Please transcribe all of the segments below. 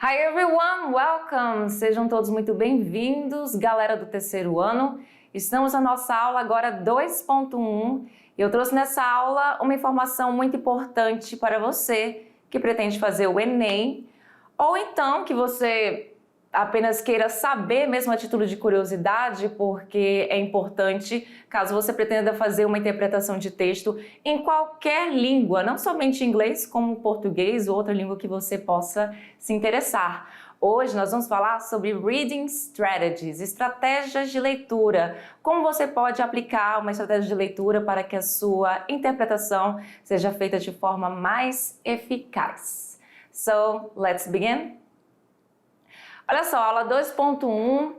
Hi everyone, welcome! Sejam todos muito bem-vindos, galera do terceiro ano. Estamos na nossa aula agora 2.1 e eu trouxe nessa aula uma informação muito importante para você que pretende fazer o Enem ou então que você apenas queira saber mesmo a título de curiosidade, porque é importante caso você pretenda fazer uma interpretação de texto em qualquer língua, não somente inglês, como português ou outra língua que você possa se interessar. Hoje nós vamos falar sobre Reading Strategies, estratégias de leitura. Como você pode aplicar uma estratégia de leitura para que a sua interpretação seja feita de forma mais eficaz. So, let's begin. Olha só, aula 2.1,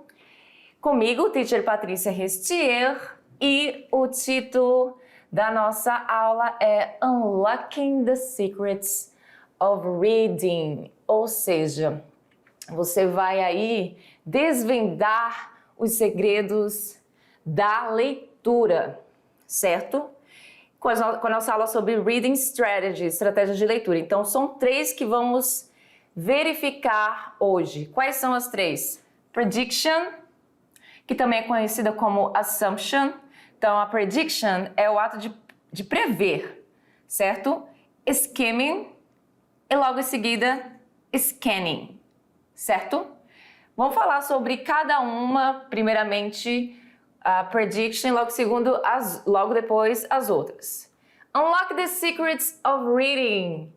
comigo, Teacher Patrícia Restier, e o título da nossa aula é Unlocking the Secrets of Reading, ou seja, você vai aí desvendar os segredos da leitura, certo? Com a nossa aula sobre Reading Strategy, estratégias de leitura. Então, são 3 que vamos verificar hoje. Quais são as 3? Prediction, que também é conhecida como Assumption. Então, a Prediction é o ato de prever, certo? Skimming e logo em seguida Scanning, certo? Vamos falar sobre cada uma, primeiramente a Prediction, logo depois as outras. Unlock the Secrets of Reading.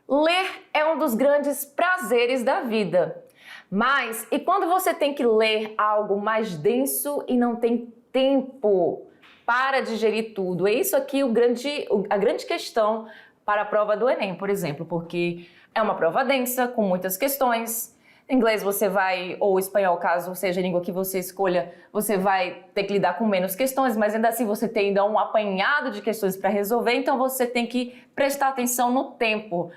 Ler é um dos grandes prazeres da vida. Mas, e quando você tem que ler algo mais denso e não tem tempo para digerir tudo? É isso aqui a grande questão para a prova do Enem, por exemplo, porque é uma prova densa, com muitas questões. Em inglês você vai, ou espanhol, caso seja a língua que você escolha, você vai ter que lidar com menos questões, mas ainda assim você tem ainda um apanhado de questões para resolver, então você tem que prestar atenção no tempo.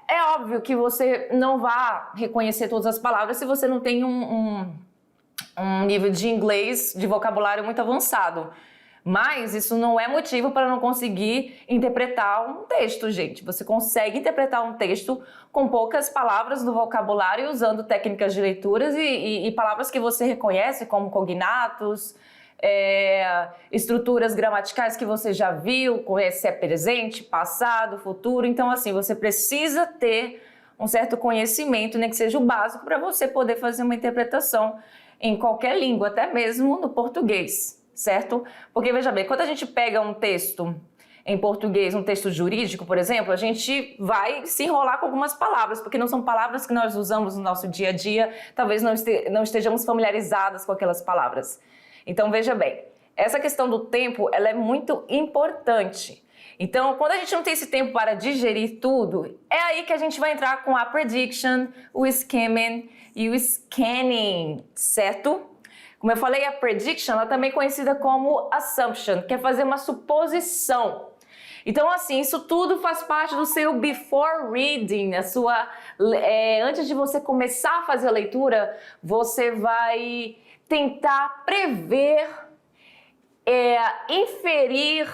É óbvio que você não vai reconhecer todas as palavras se você não tem um nível de inglês, de vocabulário muito avançado. Mas isso não é motivo para não conseguir interpretar um texto, gente. Você consegue interpretar um texto com poucas palavras do vocabulário, usando técnicas de leituras e palavras que você reconhece, como cognatos, estruturas gramaticais que você já viu, conhece presente, passado, futuro. Então, assim, você precisa ter um certo conhecimento, nem que seja o básico, para você poder fazer uma interpretação em qualquer língua, até mesmo no português. Certo? Porque, veja bem, quando a gente pega um texto em português, um texto jurídico, por exemplo, a gente vai se enrolar com algumas palavras, porque não são palavras que nós usamos no nosso dia a dia, talvez não estejamos familiarizadas com aquelas palavras. Então, veja bem, essa questão do tempo, ela é muito importante. Então, quando a gente não tem esse tempo para digerir tudo, é aí que a gente vai entrar com a prediction, o skimming e o scanning, certo? Como eu falei, a prediction ela também é conhecida como assumption, que é fazer uma suposição. Então, assim, isso tudo faz parte do seu before reading, antes de você começar a fazer a leitura, você vai tentar prever, inferir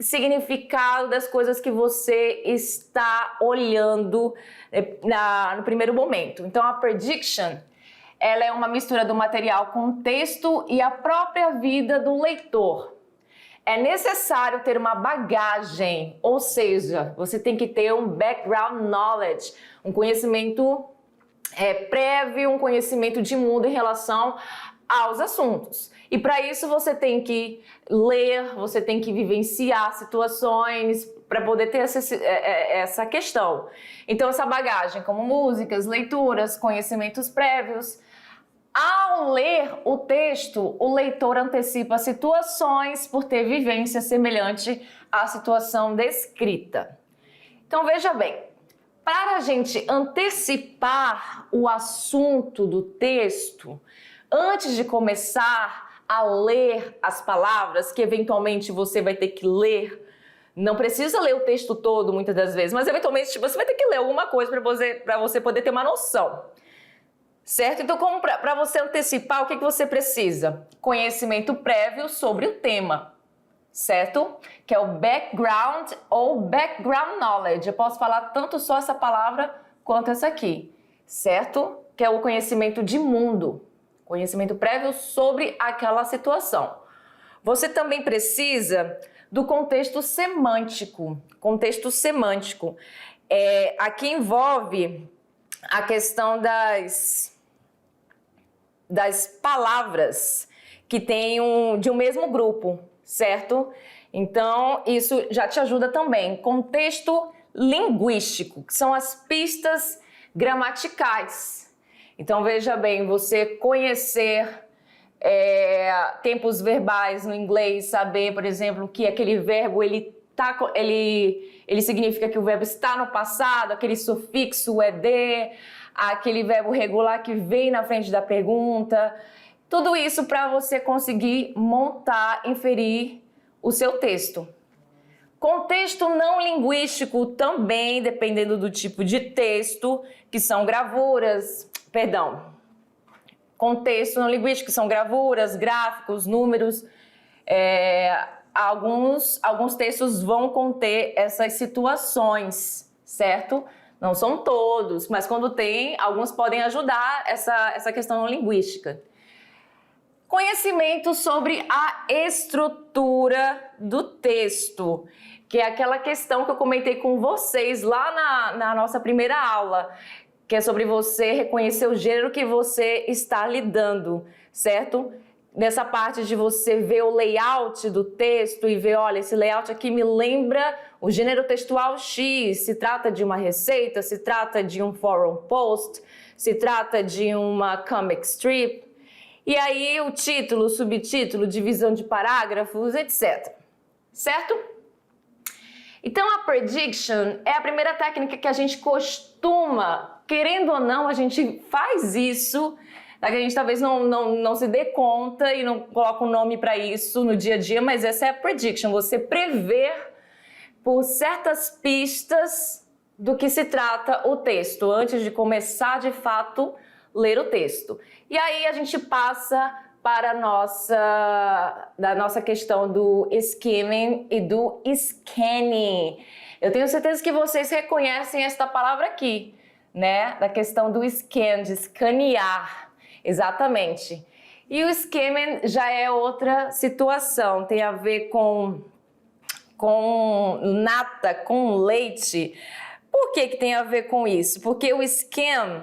significado das coisas que você está olhando no primeiro momento. Então, a prediction ela é uma mistura do material com o texto e a própria vida do leitor. É necessário ter uma bagagem, ou seja, você tem que ter um background knowledge, um conhecimento prévio, um conhecimento de mundo em relação aos assuntos. E para isso você tem que ler, você tem que vivenciar situações para poder ter essa questão. Então essa bagagem, como músicas, leituras, conhecimentos prévios. Ao ler o texto, o leitor antecipa situações por ter vivência semelhante à situação descrita. Então veja bem, para a gente antecipar o assunto do texto, antes de começar a ler as palavras, que eventualmente você vai ter que ler, não precisa ler o texto todo muitas das vezes, mas eventualmente você vai ter que ler alguma coisa para você poder ter uma noção. Certo? Então, para você antecipar, o que você precisa? Conhecimento prévio sobre o tema, certo? Que é o background ou background knowledge. Eu posso falar tanto só essa palavra quanto essa aqui. certo? Que é o conhecimento de mundo, conhecimento prévio sobre aquela situação. Você também precisa do contexto semântico. Contexto semântico. Aqui envolve a questão das palavras que tem de um mesmo grupo, certo? Então, isso já te ajuda também. Contexto linguístico, que são as pistas gramaticais. Então, veja bem, você conhecer tempos verbais no inglês, saber, por exemplo, que aquele verbo ele significa que o verbo está no passado, aquele sufixo ED, aquele verbo regular que vem na frente da pergunta. Tudo isso para você conseguir montar, inferir o seu texto. Contexto não linguístico também, dependendo do tipo de texto, que são gravuras, contexto não linguístico, que são gravuras, gráficos, números. Alguns textos vão conter essas situações, certo? Não são todos, mas quando tem, alguns podem ajudar essa questão não linguística. Conhecimento sobre a estrutura do texto, que é aquela questão que eu comentei com vocês lá na nossa primeira aula, que é sobre você reconhecer o gênero que você está lidando, certo? Nessa parte de você ver o layout do texto e ver, olha, esse layout aqui me lembra o gênero textual X, se trata de uma receita, se trata de um forum post, se trata de uma comic strip. E aí o título, o subtítulo, divisão de parágrafos, etc. Certo? Então a prediction é a primeira técnica que a gente costuma, querendo ou não, a gente faz isso, a gente talvez não se dê conta e não coloca um nome para isso no dia a dia, mas essa é a prediction, você prever por certas pistas do que se trata o texto, antes de começar de fato ler o texto. E aí a gente passa para a nossa questão do skimming e do scanning. Eu tenho certeza que vocês reconhecem esta palavra aqui, né? Da questão do scan, de escanear. Exatamente. E o skimming já é outra situação, tem a ver com nata, com leite. Por que tem a ver com isso? Porque o skim,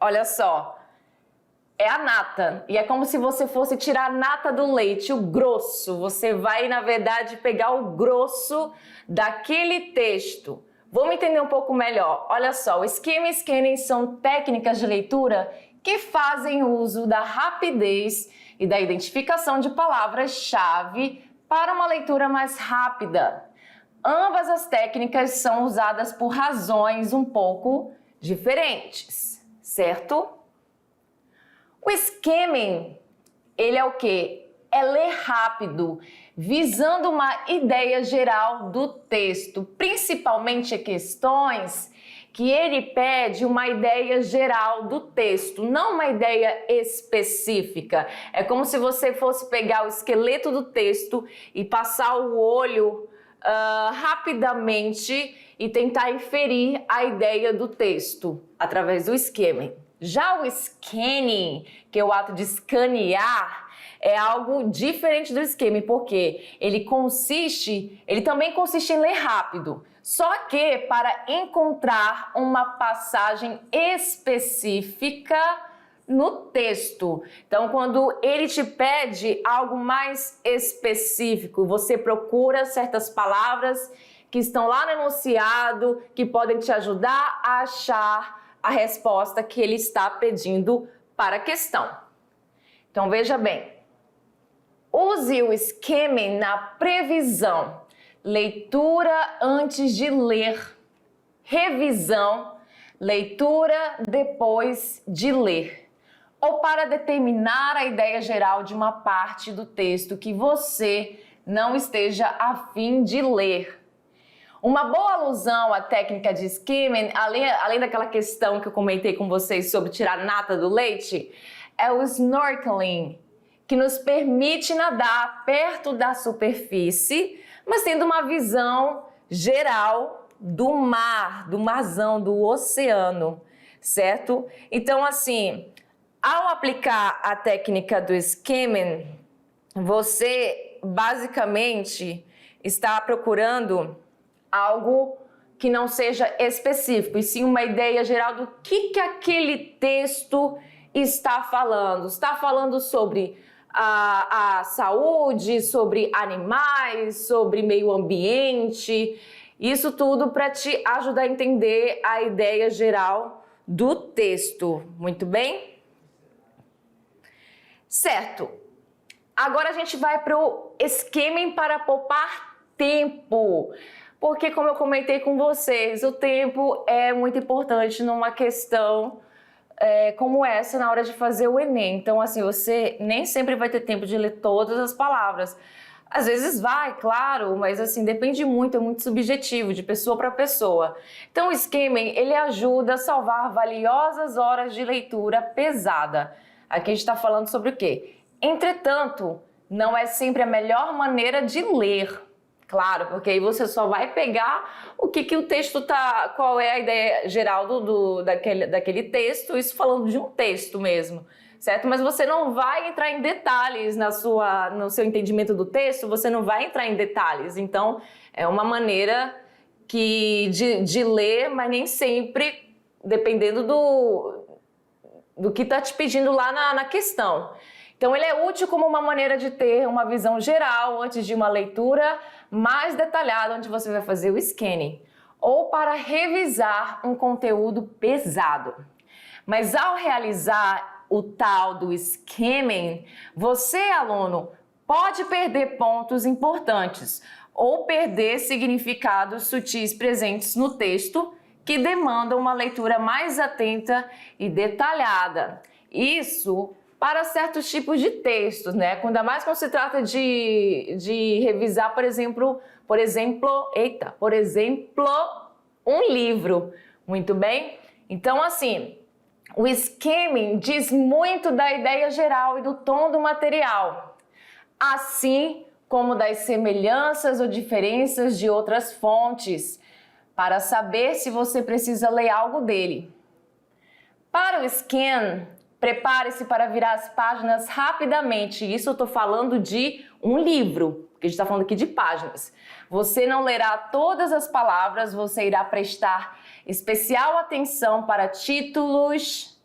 olha só, é a nata. E é como se você fosse tirar a nata do leite, o grosso. Você vai, na verdade, pegar o grosso daquele texto. Vamos entender um pouco melhor. Olha só, o skimming e scanning são técnicas de leitura que fazem uso da rapidez e da identificação de palavras-chave para uma leitura mais rápida. Ambas as técnicas são usadas por razões um pouco diferentes, certo? O skimming, ele é o quê? É ler rápido, visando uma ideia geral do texto, principalmente questões que ele pede uma ideia geral do texto, não uma ideia específica. É como se você fosse pegar o esqueleto do texto e passar o olho rapidamente e tentar inferir a ideia do texto através do skimming. Já o scanning, que é o ato de escanear, é algo diferente do skimming, porque ele também consiste em ler rápido, só que para encontrar uma passagem específica no texto. Então, quando ele te pede algo mais específico, você procura certas palavras que estão lá no enunciado, que podem te ajudar a achar a resposta que ele está pedindo para a questão. Então, veja bem, use o skimming na previsão, leitura antes de ler, revisão, leitura depois de ler, ou para determinar a ideia geral de uma parte do texto que você não esteja a fim de ler. Uma boa alusão à técnica de skimming, além daquela questão que eu comentei com vocês sobre tirar nata do leite, é o snorkeling, que nos permite nadar perto da superfície, mas tendo uma visão geral do mar, do marzão, do oceano. certo? Então, assim, ao aplicar a técnica do skimming, você basicamente está procurando algo que não seja específico, e sim uma ideia geral do que aquele texto está falando. Está falando sobre a saúde, sobre animais, sobre meio ambiente, isso tudo para te ajudar a entender a ideia geral do texto. Muito bem? Certo. Agora a gente vai para o skimming para poupar tempo. Porque, como eu comentei com vocês, o tempo é muito importante numa questão como essa na hora de fazer o Enem. Então, assim, você nem sempre vai ter tempo de ler todas as palavras. Às vezes vai, claro, mas assim, depende muito, é muito subjetivo, de pessoa para pessoa. Então, o skimming, ele ajuda a salvar valiosas horas de leitura pesada. Aqui a gente está falando sobre o quê? Entretanto, não é sempre a melhor maneira de ler. Claro, porque aí você só vai pegar o que o texto tá, qual é a ideia geral daquele texto, isso falando de um texto mesmo, certo? Mas você não vai entrar em detalhes no seu entendimento do texto, você não vai entrar em detalhes. Então, é uma maneira de ler, mas nem sempre, dependendo do que está te pedindo lá na questão. Então, ele é útil como uma maneira de ter uma visão geral antes de uma leitura mais detalhada, onde você vai fazer o scanning, ou para revisar um conteúdo pesado. Mas ao realizar o tal do skimming, você, aluno, pode perder pontos importantes ou perder significados sutis presentes no texto que demandam uma leitura mais atenta e detalhada. Isso para certos tipos de textos, né? Ainda mais quando se trata de revisar, por exemplo, um livro. Muito bem? Então, assim, o skimming diz muito da ideia geral e do tom do material, assim como das semelhanças ou diferenças de outras fontes, para saber se você precisa ler algo dele. Para o scan, prepare-se para virar as páginas rapidamente. Isso eu estou falando de um livro, porque a gente está falando aqui de páginas. Você não lerá todas as palavras, você irá prestar especial atenção para títulos,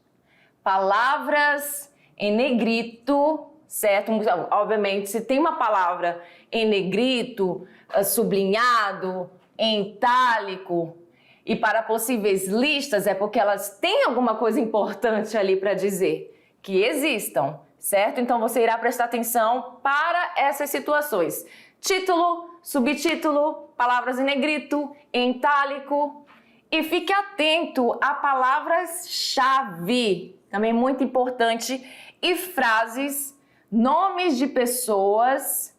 palavras em negrito, certo? Obviamente, se tem uma palavra em negrito, sublinhado, em itálico, e para possíveis listas é porque elas têm alguma coisa importante ali para dizer, que existam, certo? Então você irá prestar atenção para essas situações. Título, subtítulo, palavras em negrito, em itálico, e fique atento a palavras-chave, também muito importante, e frases, nomes de pessoas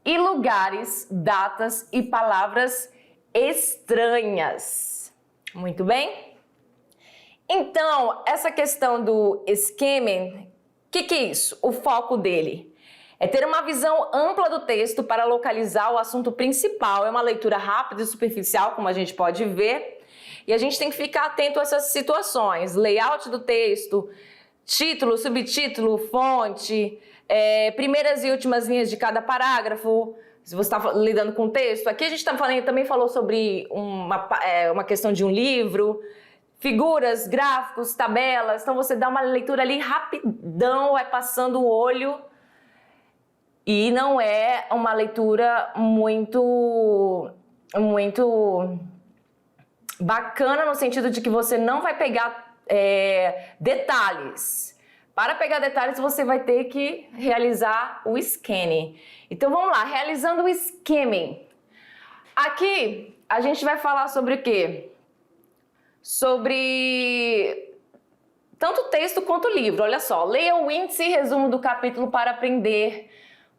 e lugares, datas e palavras estranhas. Muito bem? Então, essa questão do skimming, o que é isso? O foco dele é ter uma visão ampla do texto para localizar o assunto principal. É uma leitura rápida e superficial, como a gente pode ver, e a gente tem que ficar atento a essas situações. Layout do texto, título, subtítulo, fonte, primeiras e últimas linhas de cada parágrafo. Se você está lidando com texto, aqui a gente também falou sobre uma questão de um livro, figuras, gráficos, tabelas. Então você dá uma leitura ali rapidão, vai passando o olho, e não é uma leitura muito bacana no sentido de que você não vai pegar detalhes. Para pegar detalhes, você vai ter que realizar o scanning. Então, vamos lá, realizando o skimming. Aqui, a gente vai falar sobre o quê? Sobre tanto texto quanto livro. Olha só, leia o índice e resumo do capítulo para aprender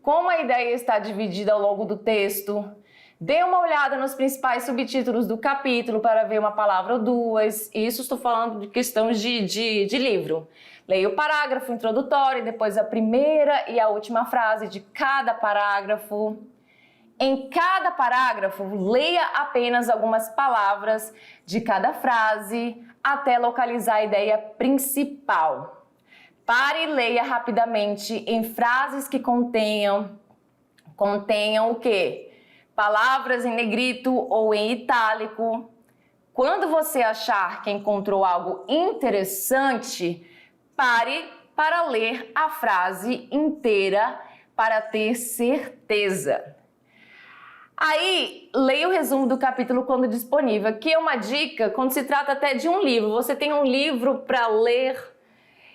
como a ideia está dividida ao longo do texto. Dê uma olhada nos principais subtítulos do capítulo para ver uma palavra ou duas. Isso estou falando de questões de livro. Leia o parágrafo introdutório, depois a primeira e a última frase de cada parágrafo. Em cada parágrafo, leia apenas algumas palavras de cada frase até localizar a ideia principal. Pare e leia rapidamente em frases que contenham o quê? Palavras em negrito ou em itálico. Quando você achar que encontrou algo interessante, pare para ler a frase inteira para ter certeza. Aí, leia o resumo do capítulo quando disponível. Aqui é uma dica quando se trata até de um livro. Você tem um livro para ler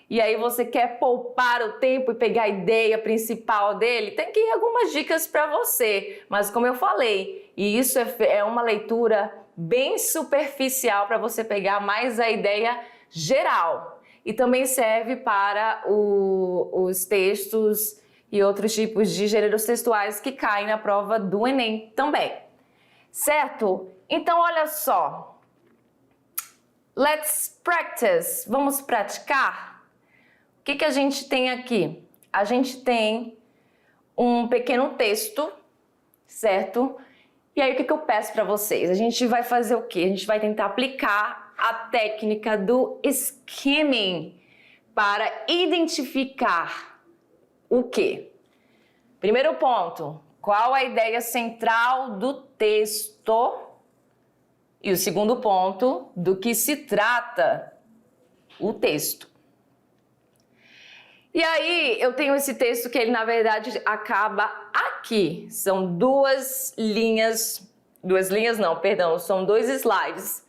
e aí você quer poupar o tempo e pegar a ideia principal dele, tem aqui algumas dicas para você. Mas como eu falei, e isso é uma leitura bem superficial para você pegar mais a ideia geral. E também serve para os textos e outros tipos de gêneros textuais que caem na prova do Enem também. Certo? Então, olha só. Let's practice. Vamos praticar? O que a gente tem aqui? A gente tem um pequeno texto, certo? E aí, o que eu peço para vocês? A gente vai fazer o quê? A gente vai tentar aplicar a técnica do skimming para identificar o quê? Primeiro ponto, qual a ideia central do texto? E o segundo ponto, do que se trata o texto. E aí, eu tenho esse texto que ele, na verdade, acaba aqui. São são 2 slides.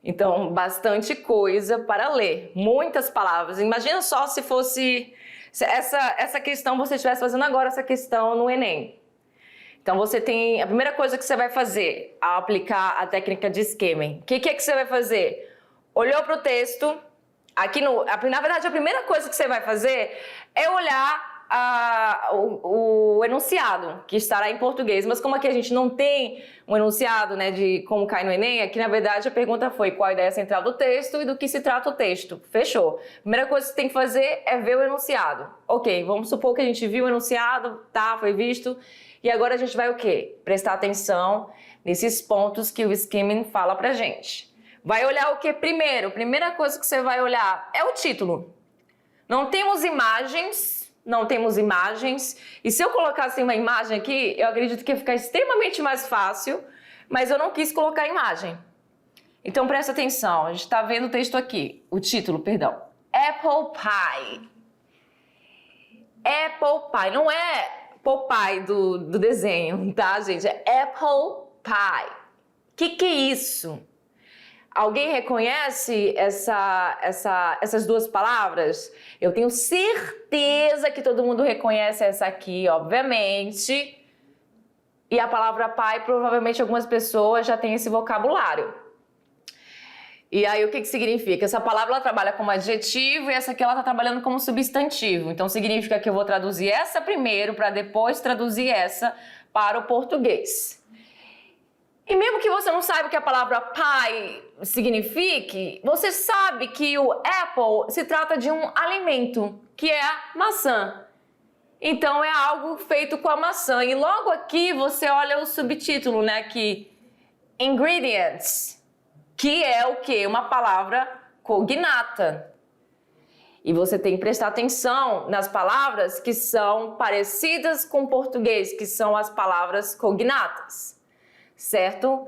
Então, bastante coisa para ler, muitas palavras. Imagina só se fosse essa questão, você estivesse fazendo agora essa questão no Enem. Então, você tem, a primeira coisa que você vai fazer ao aplicar a técnica de skimming, o que é que você vai fazer? Olhou para o texto, na verdade, a primeira coisa que você vai fazer é olhar o enunciado, que estará em português. Mas como aqui a gente não tem um enunciado, né, de como cai no Enem, aqui na verdade a pergunta foi qual a ideia central do texto e do que se trata o texto. Fechou. Primeira coisa que você tem que fazer é ver o enunciado. Ok, vamos supor que a gente viu o enunciado, tá, foi visto. E agora a gente vai o quê? Prestar atenção nesses pontos que o skimming fala pra gente. Vai olhar o que primeiro? Primeira coisa que você vai olhar é o título. Não temos imagens. E se eu colocasse uma imagem aqui, eu acredito que ia ficar extremamente mais fácil, mas eu não quis colocar imagem. Então presta atenção, a gente está vendo o texto aqui, o título, perdão. Apple Pie. Apple Pie, não é Popeye do desenho, tá, gente? É Apple Pie. Que é isso? Alguém reconhece essas duas palavras? Eu tenho certeza que todo mundo reconhece essa aqui, obviamente. E a palavra pai, provavelmente algumas pessoas já têm esse vocabulário. E aí, o que significa? Essa palavra ela trabalha como adjetivo e essa aqui ela está trabalhando como substantivo. Então, significa que eu vou traduzir essa primeiro para depois traduzir essa para o português. E mesmo que você não saiba o que a palavra pie signifique, você sabe que o apple se trata de um alimento, que é a maçã. Então, é algo feito com a maçã. E logo aqui você olha o subtítulo, né? Que ingredients, que é o quê? Uma palavra cognata. E você tem que prestar atenção nas palavras que são parecidas com o português, que são as palavras cognatas. Certo?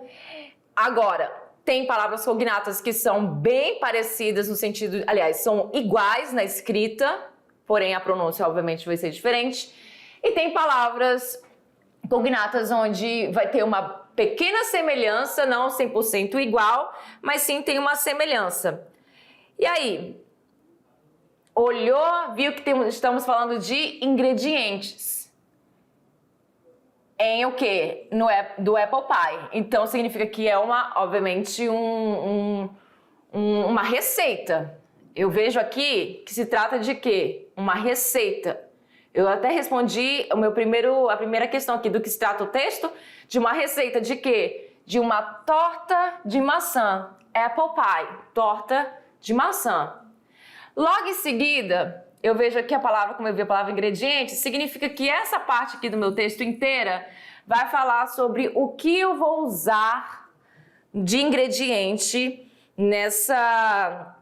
Agora, tem palavras cognatas que são bem parecidas no sentido, aliás, são iguais na escrita, porém a pronúncia obviamente vai ser diferente. E tem palavras cognatas onde vai ter uma pequena semelhança, não 100% igual, mas sim tem uma semelhança. E aí, olhou, viu que estamos falando de ingredientes. Em o quê? Do Apple Pie. Então, significa que é obviamente, uma receita. Eu vejo aqui que se trata de quê? Uma receita. Eu até respondi a primeira questão aqui do que se trata o texto, de uma receita de quê? De uma torta de maçã. Apple Pie, torta de maçã. Logo em seguida, eu vejo aqui a palavra, como eu vi a palavra ingrediente, significa que essa parte aqui do meu texto inteira vai falar sobre o que eu vou usar de ingrediente nessa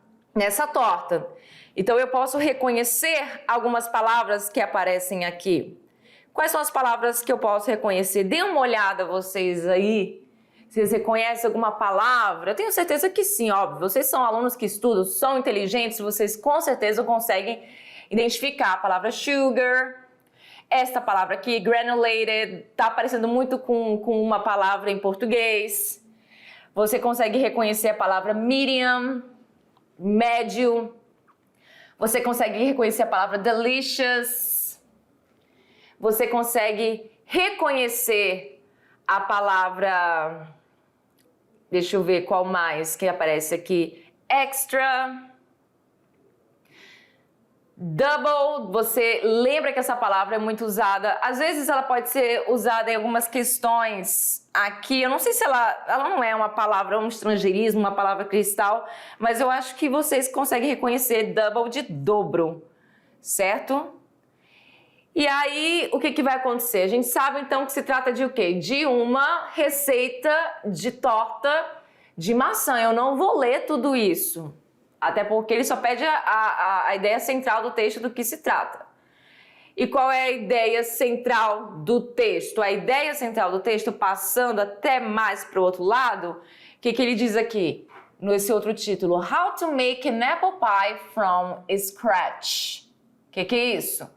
torta. Então eu posso reconhecer algumas palavras que aparecem aqui. Quais são as palavras que eu posso reconhecer? Dê uma olhada vocês aí. Vocês reconhecem alguma palavra? Eu tenho certeza que sim, óbvio. Vocês são alunos que estudam, são inteligentes, vocês com certeza conseguem identificar a palavra sugar. Esta palavra aqui, granulated, está parecendo muito com uma palavra em português. Você consegue reconhecer a palavra medium, médio. Você consegue reconhecer a palavra delicious. Você consegue reconhecer a palavra... Deixa eu ver qual mais que aparece aqui. Extra. Double. Você lembra que essa palavra é muito usada. Às vezes ela pode ser usada em algumas questões aqui. Eu não sei se ela não é uma palavra, um estrangeirismo, uma palavra cristal, mas eu acho que vocês conseguem reconhecer double de dobro, certo? E aí, o que vai acontecer? A gente sabe, então, que se trata de o quê? De uma receita de torta de maçã. Eu não vou ler tudo isso, até porque ele só pede a ideia central do texto do que se trata. E qual é a ideia central do texto? A ideia central do texto, passando até mais para o outro lado, o que ele diz aqui, nesse outro título? How to make an apple pie from scratch. O que é isso?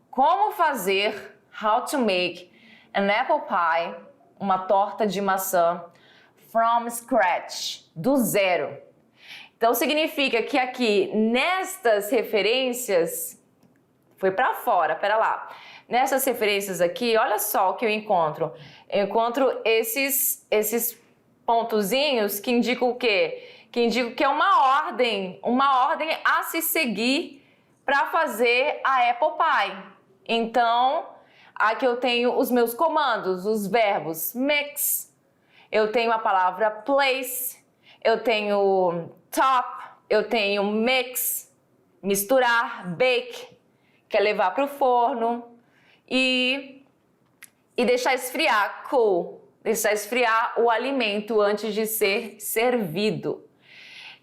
Como fazer, how to make an apple pie, uma torta de maçã, from scratch, do zero. Então significa que aqui, nestas referências, foi para fora, pera lá. Nessas referências aqui, olha só o que eu encontro. Eu encontro esses pontozinhos que indicam o quê? Que indicam que é uma ordem a se seguir para fazer a apple pie. Então, aqui eu tenho os meus comandos, os verbos mix, eu tenho a palavra place, eu tenho top, eu tenho mix, misturar, bake, que é levar para o forno, e deixar esfriar, cool, deixar esfriar o alimento antes de ser servido.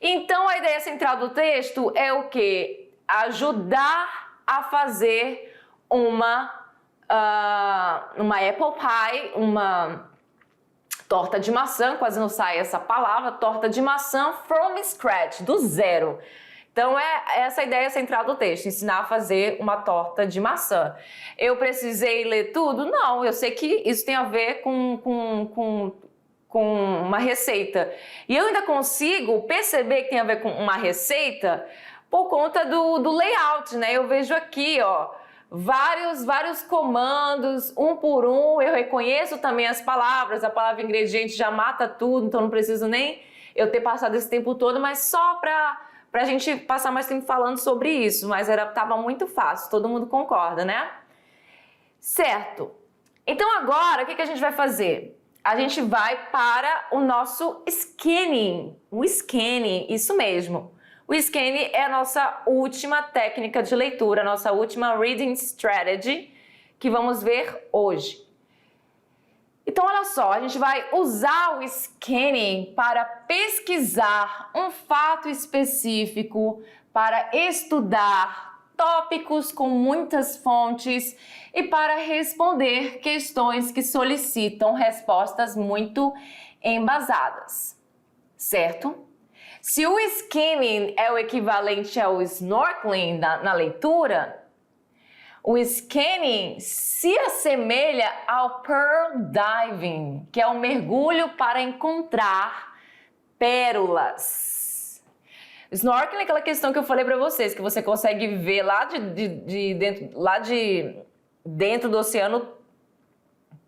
Então, a ideia central do texto é o quê? Ajudar a fazer uma apple pie, uma torta de maçã, quase não sai essa palavra, torta de maçã from scratch, do zero. Então é essa a ideia central do texto, ensinar a fazer uma torta de maçã. Eu precisei ler tudo? Não, eu sei que isso tem a ver com uma receita. E eu ainda consigo perceber que tem a ver com uma receita por conta do layout, né? Eu vejo aqui, ó, vários comandos, um por um, eu reconheço também as palavras, a palavra ingrediente já mata tudo, então não preciso nem eu ter passado esse tempo todo, mas só pra gente passar mais tempo falando sobre isso, mas tava muito fácil, todo mundo concorda, né? Certo. Então agora, o que a gente vai fazer? A gente vai para o nosso scanning, o scanning, isso mesmo. O scanning é a nossa última técnica de leitura, a nossa última reading strategy que vamos ver hoje. Então, olha só, a gente vai usar o scanning para pesquisar um fato específico, para estudar tópicos com muitas fontes e para responder questões que solicitam respostas muito embasadas, certo? Se o skimming é o equivalente ao snorkeling na leitura, o scanning se assemelha ao pearl diving, que é um mergulho para encontrar pérolas. Snorkeling é aquela questão que eu falei para vocês, que você consegue ver lá de dentro do oceano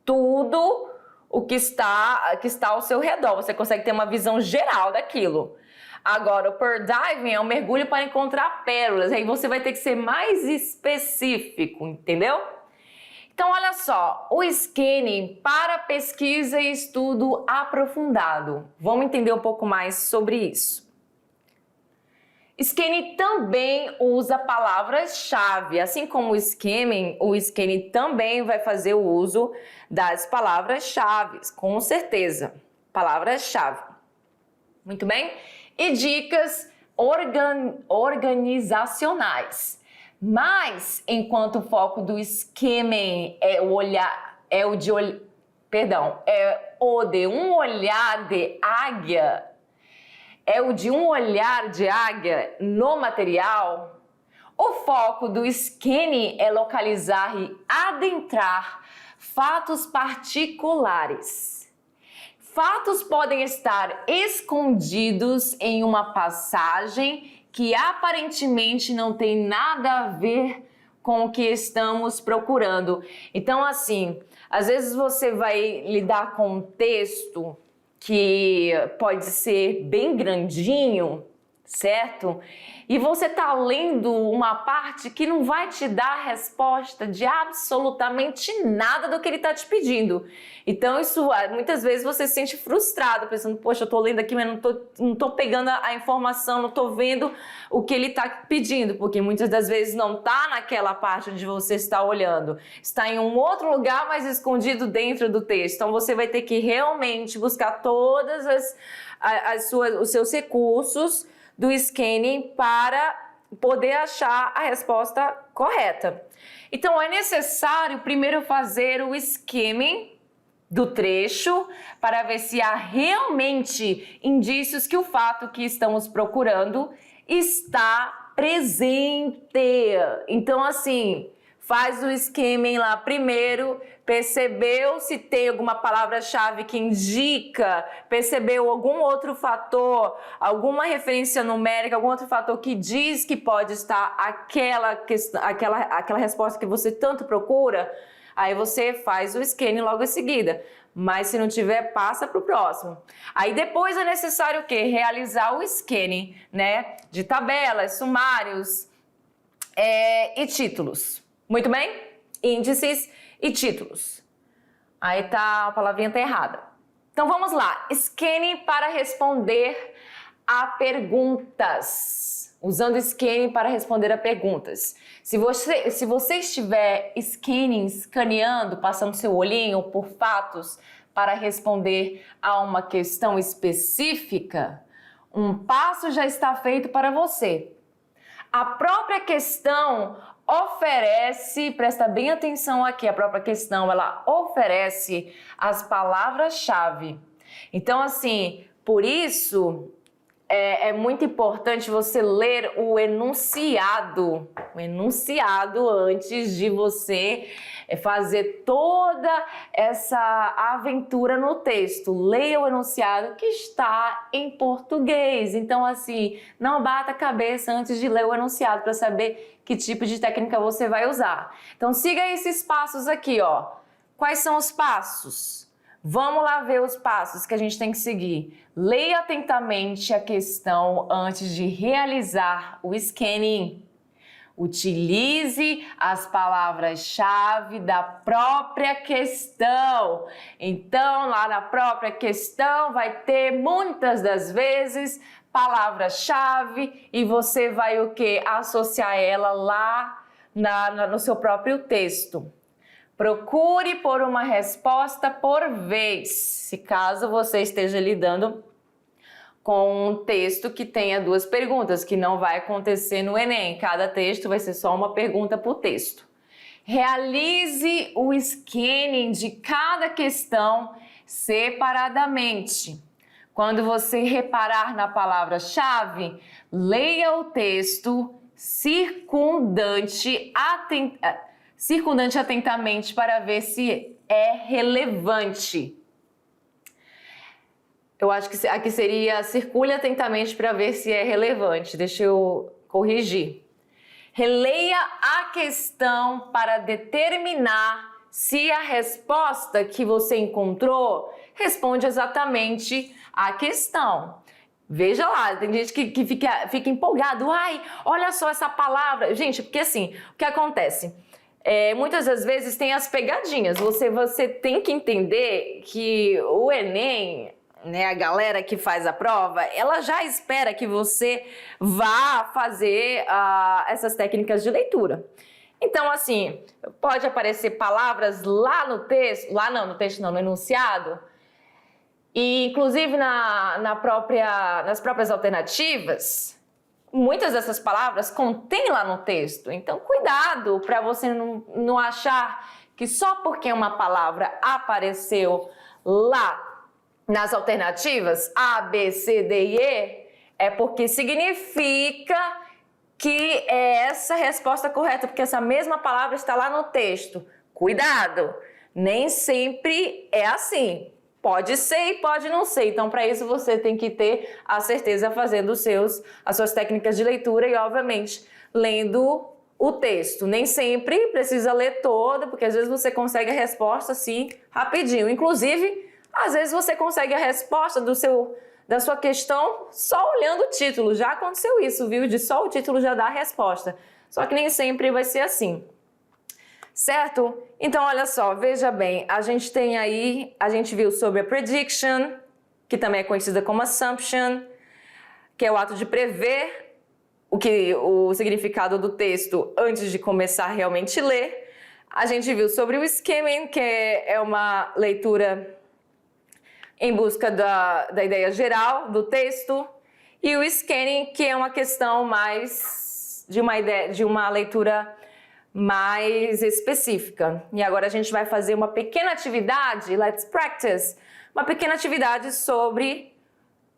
tudo o que está ao seu redor. Você consegue ter uma visão geral daquilo. Agora, o pearl diving é um mergulho para encontrar pérolas. Aí você vai ter que ser mais específico, entendeu? Então, olha só, o scanning para pesquisa e estudo aprofundado. Vamos entender um pouco mais sobre isso. Scanning também usa palavras-chave, assim como o Scanning também vai fazer o uso das palavras-chave, com certeza, palavras-chave. Muito bem? E dicas organizacionais. Mas, enquanto o foco do Scanning é o de um olhar de águia, no material, o foco do Scanning é localizar e adentrar fatos particulares. Fatos podem estar escondidos em uma passagem que aparentemente não tem nada a ver com o que estamos procurando. Então, assim, às vezes você vai lidar com um texto que pode ser bem grandinho, certo? E você tá lendo uma parte que não vai te dar resposta de absolutamente nada do que ele tá te pedindo. Então isso, muitas vezes você se sente frustrado, pensando, poxa, eu tô lendo aqui, mas não tô pegando a informação, não tô vendo o que ele tá pedindo, porque muitas das vezes não tá naquela parte onde você está olhando. Está em um outro lugar, mas escondido dentro do texto. Então você vai ter que realmente buscar todas os seus recursos do Scanning para poder achar a resposta correta. Então é necessário primeiro fazer o skimming do trecho para ver se há realmente indícios que o fato que estamos procurando está presente. Então, assim, faz o skimming lá primeiro, percebeu se tem alguma palavra-chave que indica, percebeu algum outro fator, alguma referência numérica, algum outro fator que diz que pode estar aquela resposta que você tanto procura, aí você faz o scanning logo em seguida. Mas se não tiver, passa para o próximo. Aí depois é necessário o quê? Realizar o scanning, né? De tabelas, sumários e títulos. Muito bem? Índices e títulos. Aí tá, a palavrinha tá errada. Então vamos lá. Scanning para responder a perguntas. Usando scanning para responder a perguntas. Se você estiver escaneando, passando seu olhinho por fatos para responder a uma questão específica, um passo já está feito para você. A própria questão oferece, presta bem atenção aqui, a própria questão, ela oferece as palavras-chave. Então, assim, por isso é muito importante você ler o enunciado antes de você fazer toda essa aventura no texto. Leia o enunciado que está em português. Então, assim, não bata a cabeça antes de ler o enunciado para saber que tipo de técnica você vai usar. Então, siga esses passos aqui, ó. Quais são os passos? Vamos lá ver os passos que a gente tem que seguir. Leia atentamente a questão antes de realizar o scanning. Utilize as palavras-chave da própria questão. Então, lá na própria questão vai ter muitas das vezes palavra-chave e você vai o quê? Associar ela lá no seu próprio texto. Procure por uma resposta por vez, se caso você esteja lidando com um texto que tenha duas perguntas, que não vai acontecer no Enem. Cada texto vai ser só uma pergunta por texto. Realize o scanning de cada questão separadamente. Quando você reparar na palavra-chave, leia o texto circundante atentamente para ver se é relevante. Eu acho que aqui seria circule atentamente para ver se é relevante. Deixa eu corrigir. Releia a questão para determinar se a resposta que você encontrou responde exatamente à questão. Veja lá, tem gente que fica empolgado. Ai, olha só essa palavra. Gente, porque assim, o que acontece? Muitas das vezes tem as pegadinhas. Você tem que entender que o Enem né, a galera que faz a prova, ela já espera que você vá fazer essas técnicas de leitura. Então, assim, pode aparecer palavras lá no texto, no enunciado, e inclusive nas próprias alternativas, muitas dessas palavras contém lá no texto. Então, cuidado para você não achar que só porque uma palavra apareceu lá nas alternativas A, B, C, D e E, é porque significa que é essa a resposta correta, porque essa mesma palavra está lá no texto. Cuidado, nem sempre é assim. Pode ser e pode não ser. Então, para isso, você tem que ter a certeza fazendo as suas técnicas de leitura e, obviamente, lendo o texto. Nem sempre precisa ler todo, porque às vezes você consegue a resposta assim rapidinho. Inclusive, às vezes você consegue a resposta da sua questão só olhando o título. Já aconteceu isso, viu? De só o título já dá a resposta. Só que nem sempre vai ser assim. Certo? Então, olha só, veja bem, a gente viu sobre a prediction, que também é conhecida como assumption, que é o ato de prever o significado do texto antes de começar a realmente ler. A gente viu sobre o skimming, que é uma leitura em busca da ideia geral do texto, e o scanning, que é uma questão mais de uma leitura mais específica. E agora a gente vai fazer uma pequena atividade, let's practice, uma pequena atividade sobre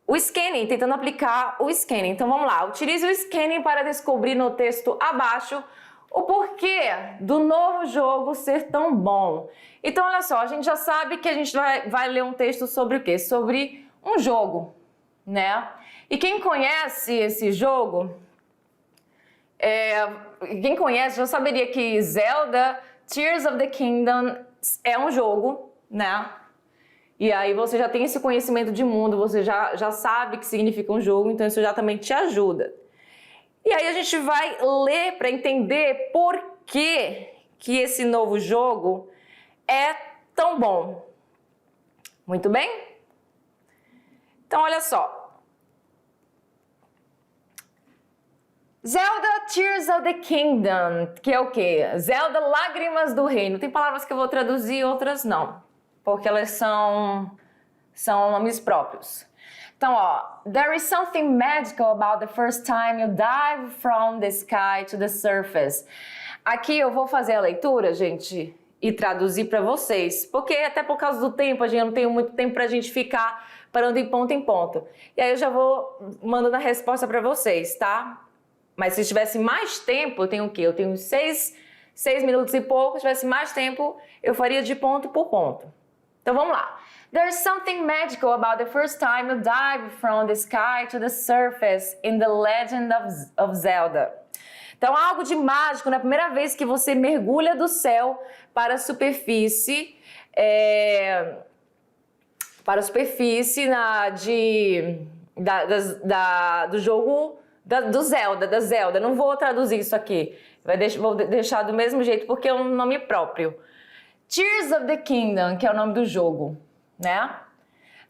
o scanning, tentando aplicar o scanning. Então vamos lá, utilize o scanning para descobrir no texto abaixo o porquê do novo jogo ser tão bom. Então olha só, a gente já sabe que a gente vai ler um texto sobre o quê? Sobre um jogo, né? E quem conhece esse jogo, quem conhece já saberia que Zelda Tears of the Kingdom é um jogo, né? E aí você já tem esse conhecimento de mundo, você já sabe o que significa um jogo, então isso já também te ajuda. E aí a gente vai ler para entender por que esse novo jogo é tão bom. Muito bem? Então olha só. Zelda Tears of the Kingdom, que é o quê? Zelda Lágrimas do Reino. Tem palavras que eu vou traduzir, outras não, porque elas são nomes próprios. Então, ó, there is something magical about the first time you dive from the sky to the surface. Aqui eu vou fazer a leitura, gente, e traduzir para vocês, porque até por causa do tempo, eu não tenho muito tempo para a gente ficar parando em ponto em ponto. E aí eu já vou mandando a resposta para vocês, tá? Mas se tivesse mais tempo, eu tenho o quê? Eu tenho 6 minutos e pouco. Se tivesse mais tempo, eu faria de ponto por ponto. Então vamos lá. There's something magical about the first time you dive from the sky to the surface in The Legend of Zelda. Então, há algo de mágico na primeira vez que você mergulha do céu para a superfície, do jogo do Zelda, da Zelda. Não vou traduzir isso aqui, vou deixar do mesmo jeito porque é um nome próprio. Tears of the Kingdom, que é o nome do jogo, né?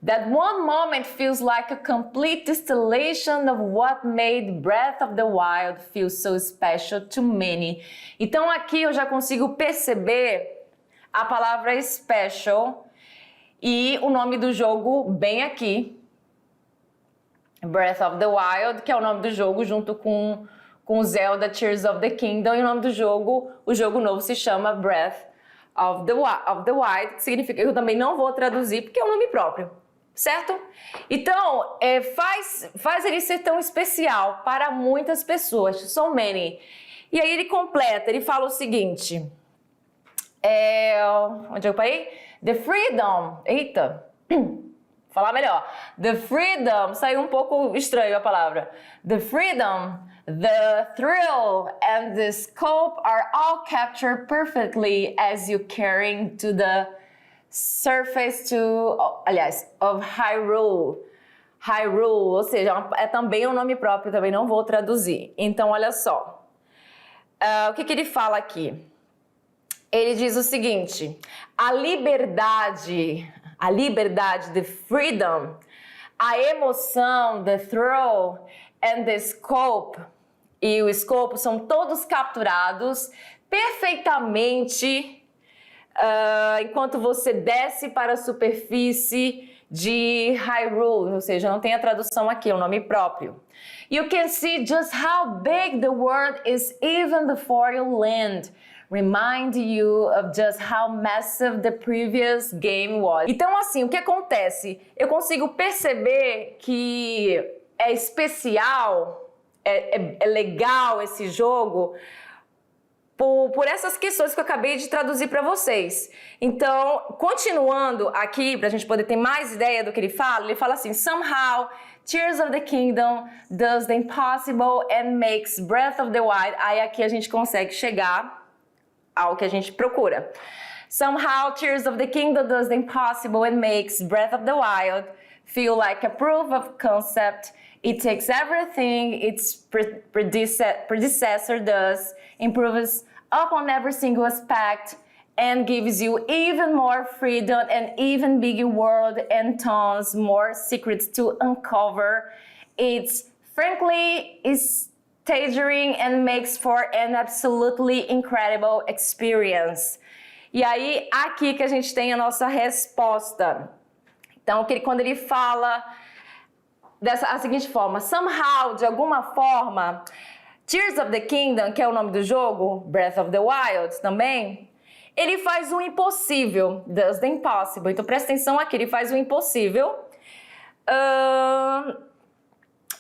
That one moment feels like a complete distillation of what made Breath of the Wild feel so special to many. Então aqui eu já consigo perceber a palavra special e o nome do jogo bem aqui. Breath of the Wild, que é o nome do jogo junto com Zelda Tears of the Kingdom, e o nome do jogo, o jogo novo se chama Breath of the Wild, que significa, eu também não vou traduzir porque é um nome próprio. Certo? Então, faz ele ser tão especial para muitas pessoas, so many. E aí ele completa, ele fala o seguinte, onde eu parei? The freedom, eita, falar melhor. The freedom, saiu um pouco estranho a palavra. The freedom, the thrill and the scope are all captured perfectly as you carry to the surface of Hyrule. Hyrule, ou seja, é também um nome próprio, também não vou traduzir. Então, olha só. O que ele fala aqui? Ele diz o seguinte, a liberdade, the freedom, a emoção, the thrill and the scope e o escopo são todos capturados perfeitamente enquanto você desce para a superfície de Hyrule, ou seja, não tem a tradução aqui, é o nome próprio. You can see just how big the world is even before you land. Remind you of just how massive the previous game was. Então, assim, o que acontece? Eu consigo perceber que é especial, é legal esse jogo por essas questões que eu acabei de traduzir para vocês. Então, continuando aqui, para a gente poder ter mais ideia do que ele fala assim, somehow, Tears of the Kingdom does the impossible and makes Breath of the Wild. Aí aqui a gente consegue chegar ao que a gente procura. Somehow, Tears of the Kingdom does the impossible and makes Breath of the Wild feel like a proof of concept. It takes everything its predecessor does, improves upon every single aspect, and gives you even more freedom and even bigger world and tons more secrets to uncover. It's frankly staggering and makes for an absolutely incredible experience. E aí, aqui que a gente tem a nossa resposta. Então, quando ele fala a seguinte forma, somehow, de alguma forma, Tears of the Kingdom, que é o nome do jogo, Breath of the Wild também, ele faz o impossível, does the impossible. Então presta atenção aqui, ele faz o impossível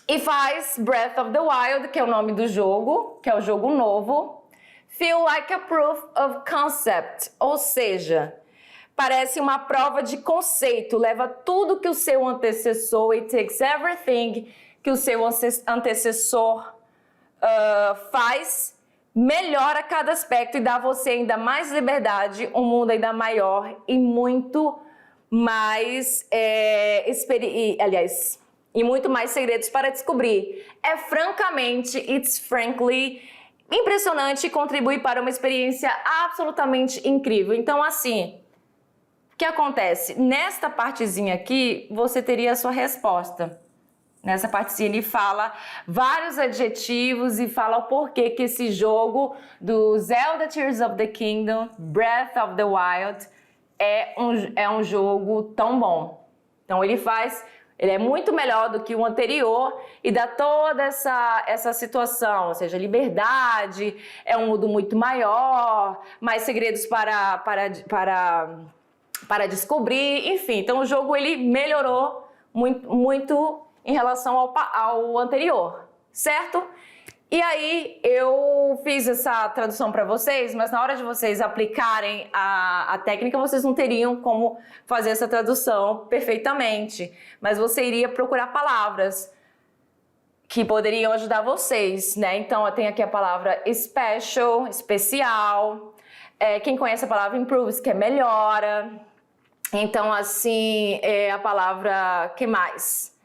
e faz Breath of the Wild, que é o nome do jogo, que é o jogo novo, feel like a proof of concept, ou seja, parece uma prova de conceito, leva tudo que o seu antecessor, it takes everything que o seu antecessor faz, melhora cada aspecto e dá a você ainda mais liberdade, um mundo ainda maior e muito mais, e muito mais segredos para descobrir. It's frankly impressionante e contribui para uma experiência absolutamente incrível. Então, assim, o que acontece? Nesta partezinha aqui, você teria a sua resposta. Nessa partezinha ele fala vários adjetivos e fala o porquê que esse jogo do Zelda Tears of the Kingdom, Breath of the Wild, é um jogo tão bom. Então ele é muito melhor do que o anterior e dá toda essa situação, ou seja, liberdade, é um mundo muito maior, mais segredos para descobrir, enfim. Então o jogo ele melhorou muito em relação ao anterior, certo? E aí eu fiz essa tradução para vocês, mas na hora de vocês aplicarem a técnica, vocês não teriam como fazer essa tradução perfeitamente, mas você iria procurar palavras que poderiam ajudar vocês, né? Então eu tenho aqui a palavra special, especial, quem conhece a palavra improves, que é melhora. Então assim, a palavra, que mais?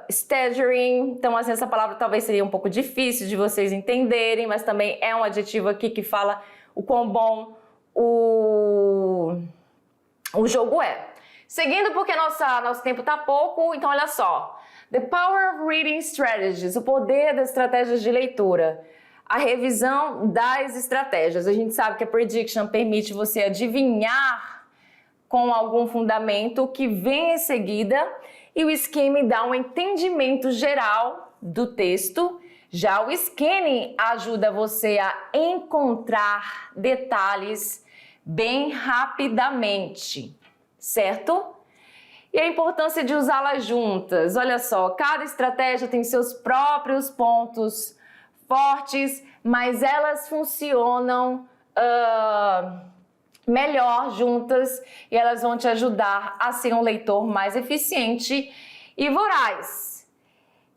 Staggering, então assim, essa palavra talvez seria um pouco difícil de vocês entenderem, mas também é um adjetivo aqui que fala o quão bom o jogo é. Seguindo, porque nosso tempo tá pouco, então olha só. The power of reading strategies, o poder das estratégias de leitura. A revisão das estratégias. A gente sabe que a prediction permite você adivinhar com algum fundamento que vem em seguida, e o skimming dá um entendimento geral do texto. Já o scanning ajuda você a encontrar detalhes bem rapidamente, certo? E a importância de usá-las juntas. Olha só, cada estratégia tem seus próprios pontos fortes, mas elas funcionam melhor juntas e elas vão te ajudar a ser um leitor mais eficiente e voraz.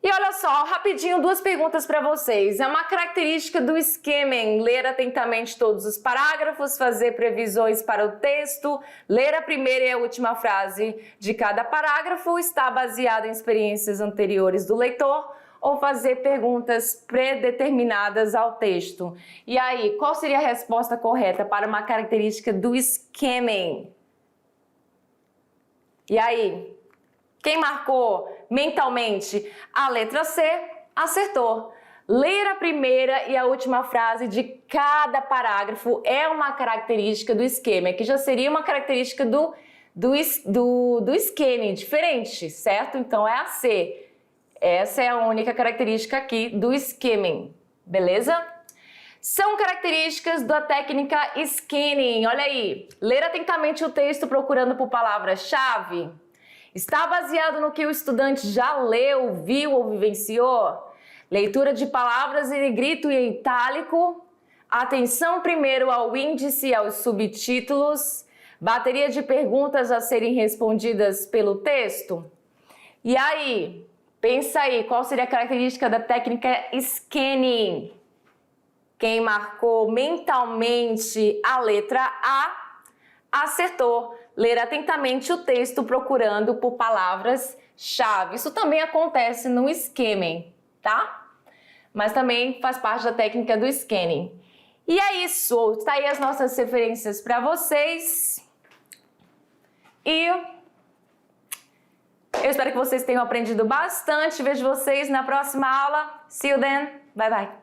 E olha só, rapidinho, duas perguntas para vocês. É uma característica do skimming ler atentamente todos os parágrafos, fazer previsões para o texto, ler a primeira e a última frase de cada parágrafo, está baseado em experiências anteriores do leitor, ou fazer perguntas predeterminadas ao texto. E aí, qual seria a resposta correta para uma característica do skimming? E aí? Quem marcou mentalmente a letra C, acertou. Ler a primeira e a última frase de cada parágrafo é uma característica do esquema, que já seria uma característica do scanning, diferente, certo? Então é a C. Essa é a única característica aqui do skimming, beleza? São características da técnica scanning. Olha aí, ler atentamente o texto procurando por palavras-chave. Está baseado no que o estudante já leu, viu ou vivenciou? Leitura de palavras em negrito e em itálico. Atenção primeiro ao índice e aos subtítulos. Bateria de perguntas a serem respondidas pelo texto. E aí, pensa aí, qual seria a característica da técnica scanning? Quem marcou mentalmente a letra A, acertou. Ler atentamente o texto procurando por palavras-chave. Isso também acontece no skimming, tá? Mas também faz parte da técnica do scanning. E é isso, tá aí as nossas referências para vocês. E eu espero que vocês tenham aprendido bastante. Vejo vocês na próxima aula. See you then. Bye, bye.